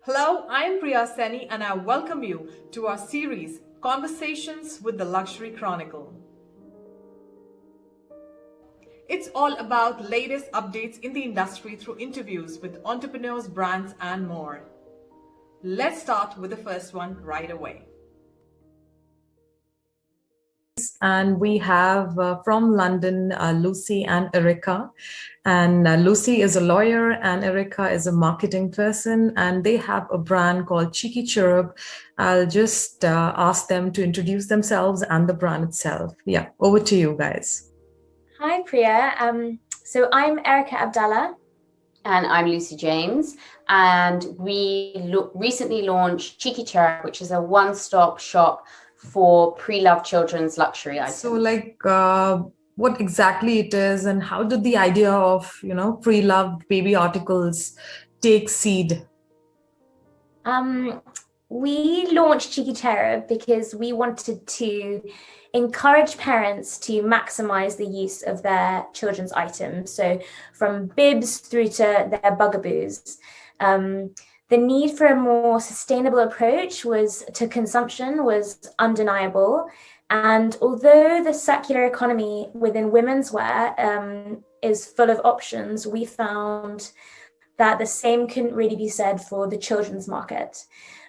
Hello, I'm Priya Saini and I welcome you to our series Conversations with the Luxury Chronicle. It's all about latest updates in the industry through interviews with entrepreneurs, brands, and more. Let's start with the first one right away. And we have from London, Lucy and Erika. And Lucy is a lawyer and Erika is a marketing person, and they have a brand called Cheeky Cherub. I'll just ask them to introduce themselves and the brand itself. Yeah, over to you guys. Hi, Priya. So I'm Erika Abdallah. And I'm Lucy James. And we recently launched Cheeky Cherub, which is a one-stop shop for pre-loved children's luxury items. So what exactly it is and how did the idea of, pre-loved baby articles take seed? We launched Cheeky Cherub because we wanted to encourage parents to maximize the use of their children's items. So from bibs through to their bugaboos. The need for a more sustainable approach to consumption was undeniable. And although the circular economy within women's wear is full of options, we found that the same couldn't really be said for the children's market.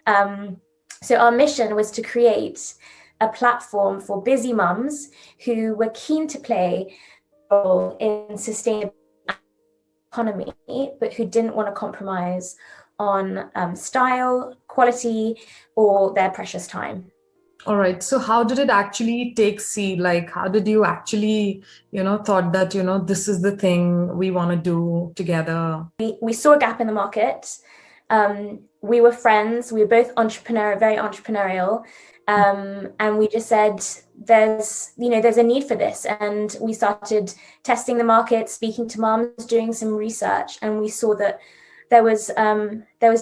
So our mission was to create a platform for busy mums who were keen to play a role in sustainable economy, but who didn't want to compromise on style, quality, or their precious time. All right. So how did it actually take seed? Like, how did you actually, thought that, this is the thing we want to do together? We saw a gap in the market. We were friends. We were both very entrepreneurial. And we just said, there's a need for this. And we started testing the market, speaking to moms, doing some research. And we saw that there was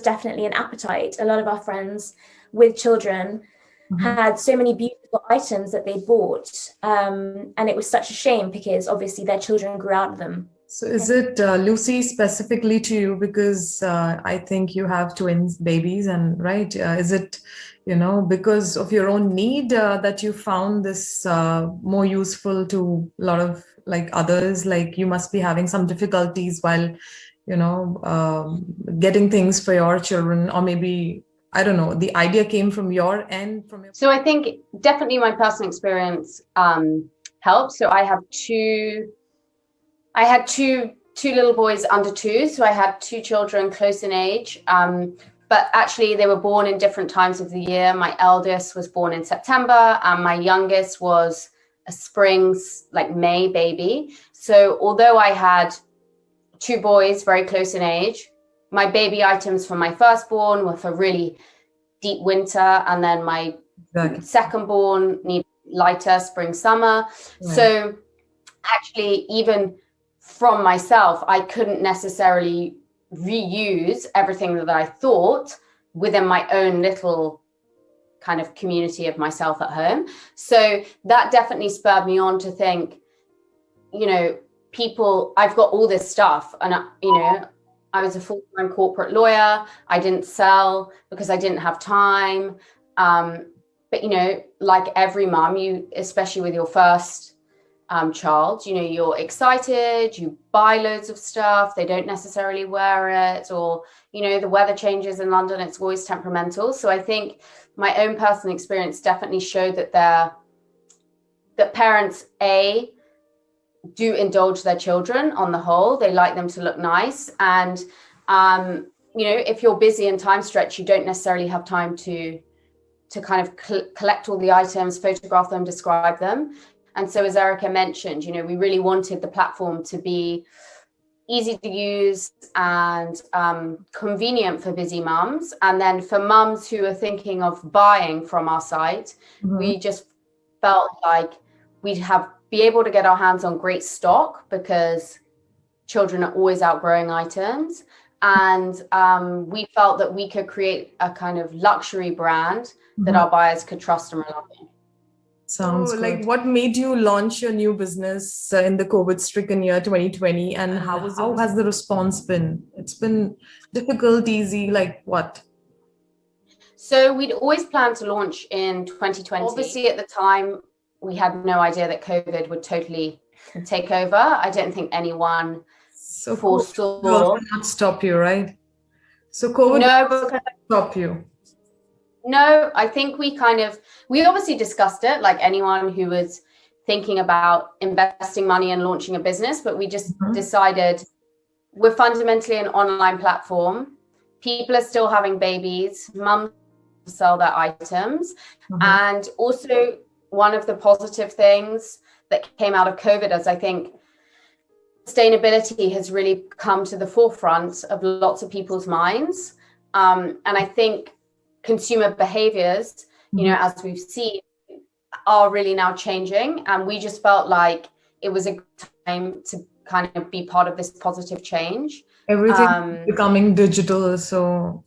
definitely an appetite. A lot of our friends with children had so many beautiful items that they bought. And it was such a shame because obviously their children grew out of them. So is it, Lucy, specifically to you? Because I think you have twins babies and right? Is it, because of your own need that you found this more useful to a lot of others? Like you must be having some difficulties while, getting things for your children, or maybe, I don't know, the idea came from your end? So I think definitely my personal experience helped. So I had two little boys under 2. So I had 2 children close in age. But actually they were born in different times of the year. My eldest was born in September and my youngest was a spring, May baby. So although I had 2 boys very close in age, my baby items for my firstborn were for really deep winter, and then my secondborn need lighter spring, summer. Right. So actually, even from myself, I couldn't necessarily reuse everything that I thought within my own little kind of community of myself at home. So that definitely spurred me on to think, I've got all this stuff, and I was a full-time corporate lawyer. I didn't sell because I didn't have time. But, like every mom, especially with your first child, you're excited, you buy loads of stuff. They don't necessarily wear it, or, the weather changes in London. It's always temperamental. So I think my own personal experience definitely showed that parents, do indulge their children on the whole. They like them to look nice. And, if you're busy and time stretched, you don't necessarily have time to kind of collect all the items, photograph them, describe them. And so as Erika mentioned, we really wanted the platform to be easy to use and convenient for busy mums. And then for mums who are thinking of buying from our site, we just felt like we'd be able to get our hands on great stock because children are always outgrowing items. And we felt that we could create a kind of luxury brand that our buyers could trust and rely on. Sounds good. What made you launch your new business in the COVID-stricken year 2020, and how has the response been? It's been difficult, easy, what? So we'd always planned to launch in 2020. Obviously, at the time, we had no idea that COVID would totally take over. I don't think anyone foresaw. COVID will not stop you, right? So COVID No, stop you. No, I think we obviously discussed it like anyone who was thinking about investing money and launching a business, but we just decided we're fundamentally an online platform. People are still having babies, mums sell their items. And also one of the positive things that came out of COVID is I think sustainability has really come to the forefront of lots of people's minds. And I think consumer behaviors, as we've seen, are really now changing. And we just felt like it was a time to kind of be part of this positive change. Everything becoming digital. So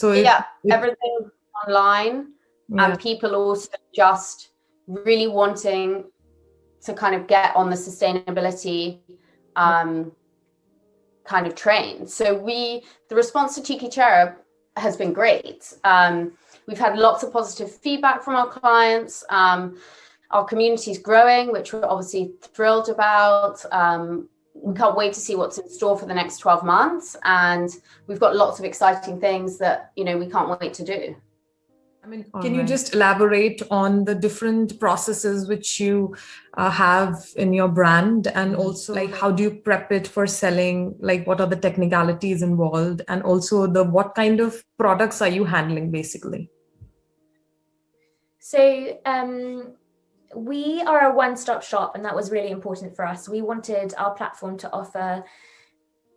everything online, and people also just really wanting to kind of get on the sustainability kind of train. So the response to Cheeky Cherub has been great. We've had lots of positive feedback from our clients. Our community is growing, which we're obviously thrilled about. We can't wait to see what's in store for the next 12 months. And we've got lots of exciting things that, we can't wait to do. I mean, can you just elaborate on the different processes which you have in your brand, and also like how do you prep it for selling? Like what are the technicalities involved, and also what kind of products are you handling basically? So we are a one-stop shop, and that was really important for us. We wanted our platform to offer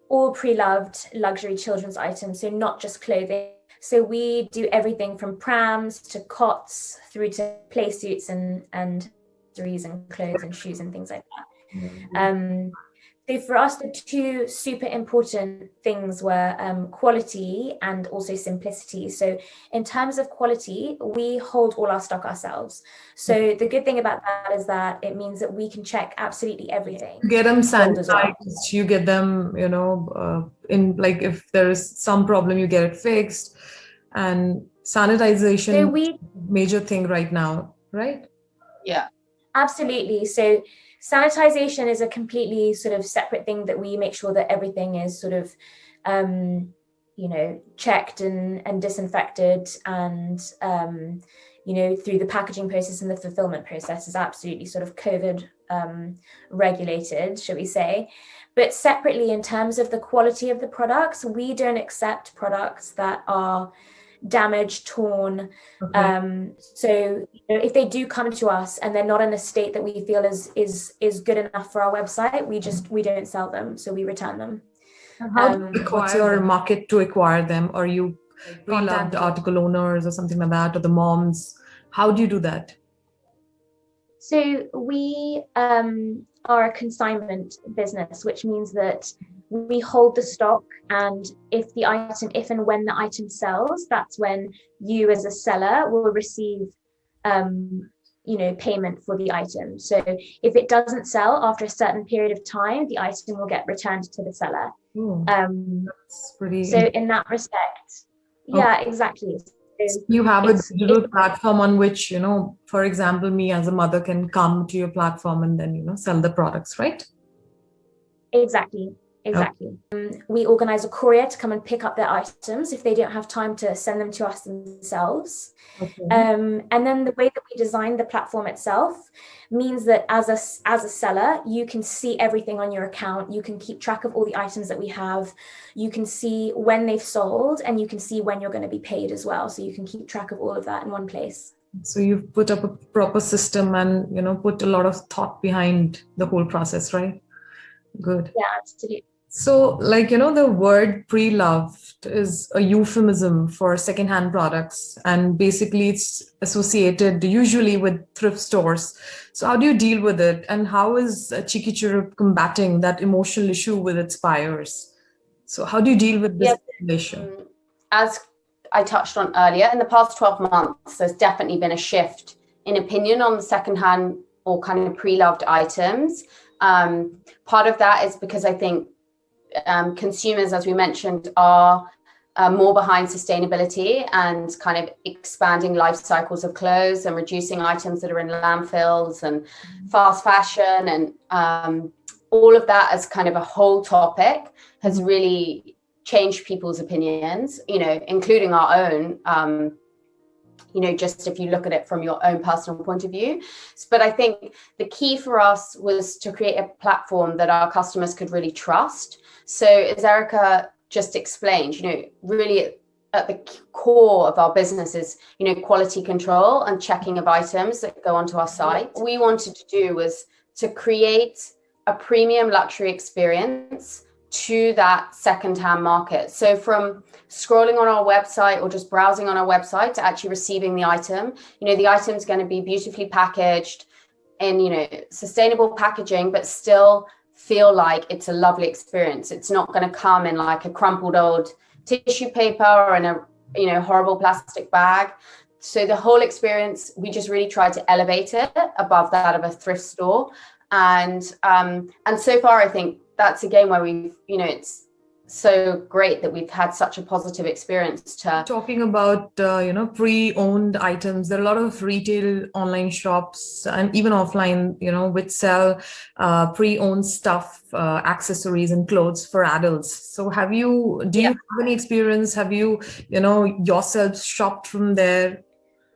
all pre-loved luxury children's items, so not just clothing. So we do everything from prams to cots through to play suits and accessories and clothes and shoes and things like that. So for us, the two super important things were quality and also simplicity. So in terms of quality, we hold all our stock ourselves. So the good thing about that is that it means that we can check absolutely everything. You get them sanitized, you get them, in like if there is some problem, you get it fixed. And sanitization, major thing right now, right? Yeah, absolutely. So sanitization is a completely sort of separate thing that we make sure that everything is sort of, checked and disinfected, and, through the packaging process and the fulfillment process is absolutely sort of COVID regulated, shall we say. But separately, in terms of the quality of the products, we don't accept products that are damaged, torn. So if they do come to us and they're not in a state that we feel is good enough for our website, we don't sell them, so we return them. What's your market to acquire them? Are you contact article owners or something like that, or the moms? How do you do that? So we are a consignment business, which means that we hold the stock, and if and when the item sells, that's when you as a seller will receive payment for the item. So if it doesn't sell after a certain period of time, the item will get returned to the seller. That's pretty so in that respect, yeah, exactly. You have a digital platform on which, for example, me as a mother can come to your platform and then, sell the products, right? Exactly. We organize a courier to come and pick up their items if they don't have time to send them to us themselves. And then the way that we design the platform itself means that as a seller, you can see everything on your account. You can keep track of all the items that we have. You can see when they've sold, and you can see when you're going to be paid as well. So you can keep track of all of that in one place. So you've put up a proper system and, put a lot of thought behind the whole process, right? Good. Yeah, absolutely. So, the word pre-loved is a euphemism for secondhand products, and basically it's associated usually with thrift stores. So how do you deal with it, and how is Cheeky Cherub combating that emotional issue with its buyers? So how do you deal with this situation? As I touched on earlier, in the past 12 months, there's definitely been a shift in opinion on the secondhand or kind of pre-loved items. Part of that is because I think consumers, as we mentioned, are more behind sustainability and kind of expanding life cycles of clothes and reducing items that are in landfills and fast fashion, and all of that as kind of a whole topic has really changed people's opinions, including our own, just if you look at it from your own personal point of view. But I think the key for us was to create a platform that our customers could really trust. So as Erika just explained, really at the core of our business is, quality control and checking of items that go onto our site. What we wanted to do was to create a premium luxury experience to that secondhand market. So from scrolling on our website or just browsing on our website to actually receiving the item, the item's going to be beautifully packaged in, sustainable packaging, but still feel like it's a lovely experience. It's not going to come in like a crumpled old tissue paper or in a horrible plastic bag. So the whole experience, we just really tried to elevate it above that of a thrift store. And so far, I think that's again where we've, it's so great that we've had such a positive experience. Talking about pre-owned items, there are a lot of retail online shops and even offline, which sell pre-owned stuff, accessories and clothes for adults. So do you have any experience? Have you yourself shopped from there?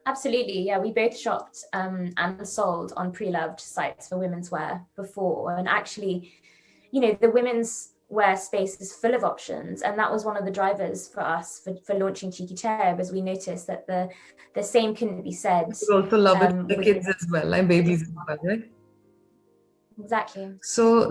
Absolutely, yeah. We both shopped and sold on pre-loved sites for women's wear before, and actually, the women's wear space is full of options, and that was one of the drivers for us for launching Cheeky Cherub, as we noticed that the same couldn't be said. We also love it for the kids as well, like babies as well, right? Exactly. So,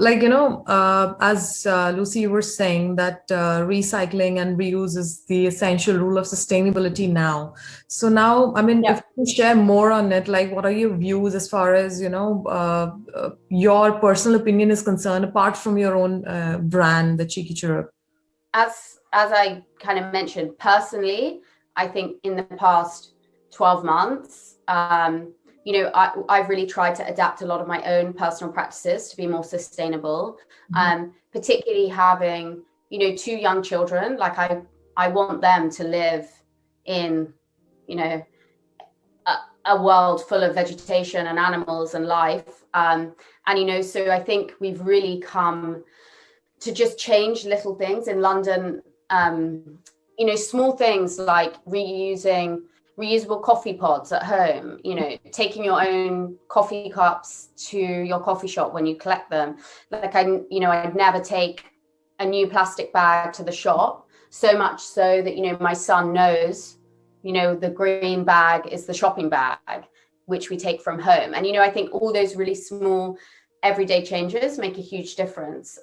as Lucy, you were saying that recycling and reuse is the essential rule of sustainability now. So now, if you share more on it, like what are your views as far as, your personal opinion is concerned, apart from your own brand, the Cheeky Cherub? As I kind of mentioned, personally, I think in the past 12 months, I've really tried to adapt a lot of my own personal practices to be more sustainable, particularly having, 2 young children. Like I want them to live in, a world full of vegetation and animals and life. So I think we've really come to just change little things in London, small things like reusable coffee pods at home, taking your own coffee cups to your coffee shop when you collect them. Like I'd never take a new plastic bag to the shop, so much so that, my son knows, the green bag is the shopping bag, which we take from home. And, I think all those really small everyday changes make a huge difference.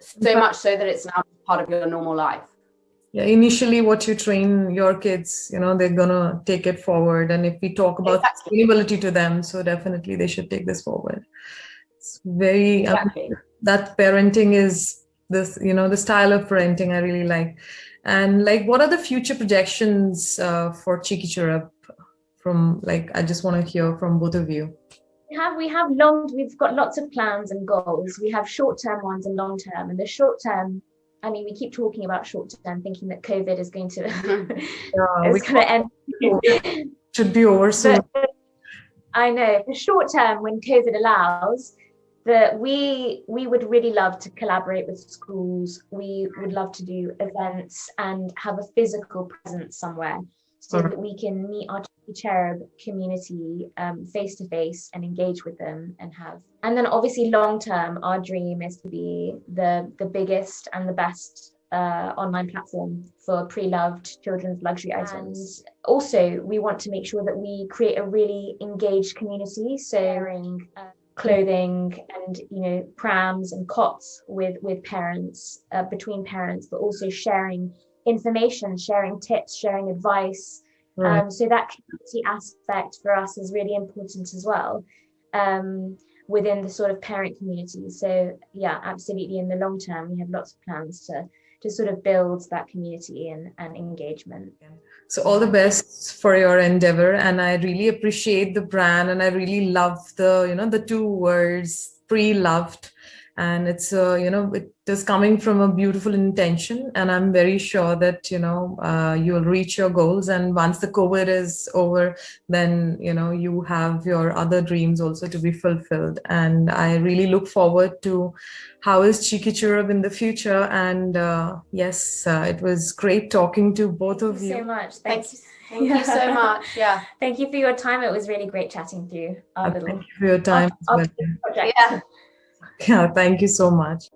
So much so that it's now part of your normal life. Yeah, initially what you train your kids, they're going to take it forward. And if we talk about sustainability to them, so definitely they should take this forward. It's very, that parenting is this, the style of parenting I really like. And what are the future projections for Cheeky Cherub from, I just want to hear from both of you. We've got lots of plans and goals. We have short-term ones and long-term, and the short-term, we keep talking about short-term, thinking that COVID is going to end. Should be over soon. I know. For short-term, when COVID allows, that we would really love to collaborate with schools. We would love to do events and have a physical presence somewhere, so that we can meet our Cheeky Cherub community face to face and engage with them and then obviously long term, our dream is to be the biggest and the best online platform for pre-loved children's luxury items. And also, we want to make sure that we create a really engaged community, sharing clothing and prams and cots with parents, between parents, but also sharing information, sharing tips, sharing advice. So that community aspect for us is really important as well, within the sort of parent community. So yeah, absolutely. In the long term, we have lots of plans to sort of build that community and engagement. So all the best for your endeavor, and I really appreciate the brand, and I really love the 2 words, pre-loved. and it's it is coming from a beautiful intention, and I'm very sure that you'll reach your goals, and once the COVID is over, then you have your other dreams also to be fulfilled. And I really look forward to how is Cheeky Cherub in the future. And yes, it was great talking to both of you. So much. Thank you so much. Yeah. Thank you for your time. It was really great chatting through our Thank you for your time as well. project. Yeah. Yeah, thank you so much.